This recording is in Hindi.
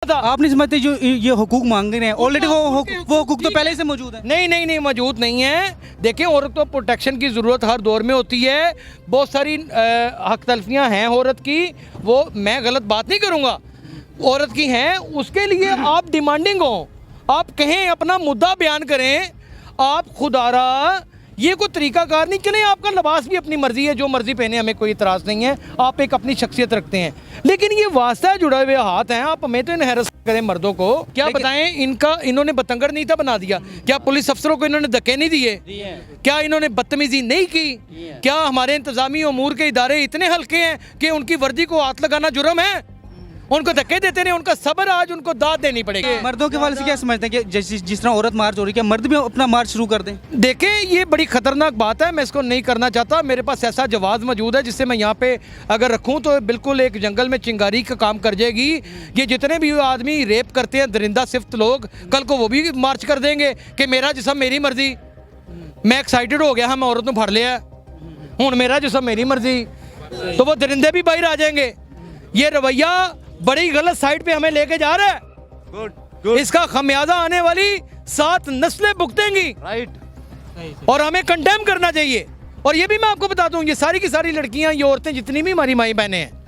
आप नहीं समझते जो ये हुकूक मांग रहे हैं ऑलरेडी वो हुकूक तो पहले से मौजूद है। नहीं मौजूद नहीं है। देखिए, औरत को प्रोटेक्शन की ज़रूरत हर दौर में होती है। बहुत सारी हक तलफियाँ हैं औरत की, वो मैं गलत बात नहीं करूँगा, औरत की हैं। उसके लिए आप डिमांडिंग हो, आप कहें, अपना मुद्दा बयान करें। आप खुदारा ये कोई तरीकाकार नहीं। चलें, आपका लिबास भी अपनी मर्जी है, जो मर्जी पहने, हमें कोई इतराज़ नहीं है। आप एक अपनी शख्सियत रखते हैं, लेकिन ये वास्ता जुड़े हुए हाथ हैं। आप हमें तो इनहेरस करें मर्दों को। क्या बताएं, इन्होंने बतंगड़ नहीं था बना दिया? क्या पुलिस अफसरों को इन्होंने धक्के नहीं दिए? क्या इन्होंने बदतमीजी नहीं की? क्या हमारे इंतजामी उमूर के इदारे इतने हल्के हैं कि उनकी वर्दी को हाथ लगाना जुर्म है? उनको धक्के देते नहीं, उनका सब्र, आज उनको दाद देनी पड़ेगी। मर्दों के वाले से क्या समझते हैं कि जिस तरह औरत मार्च हो रही है, क्या मर्द भी अपना मार्च शुरू कर दें? देखें, ये बड़ी ख़तरनाक बात है, मैं इसको नहीं करना चाहता। मेरे पास ऐसा जवाब मौजूद है जिससे मैं यहाँ पे अगर रखूँ तो बिल्कुल एक जंगल में चिंगारी का काम कर जाएगी। ये जितने भी आदमी रेप करते हैं, दरिंदा सिफ्त लोग, कल को वो भी मार्च कर देंगे कि मेरा जिस्म मेरी मर्जी। मैं एक्साइटेड हो गया, हम औरत को फड़ लिया, हूँ मेरा जिस्म मेरी मर्जी, तो वो दरिंदे भी बाहर आ जाएंगे। ये रवैया बड़ी गलत साइड पे हमें लेके जा रहा है। गुड। इसका खमियाजा आने वाली 7 नस्लें भुगतेंगी। राइट। और हमें कंडेम करना चाहिए। और ये भी मैं आपको बता दूं, ये सारी की सारी लड़कियां, ये औरतें जितनी भी हमारी माई बहनें हैं,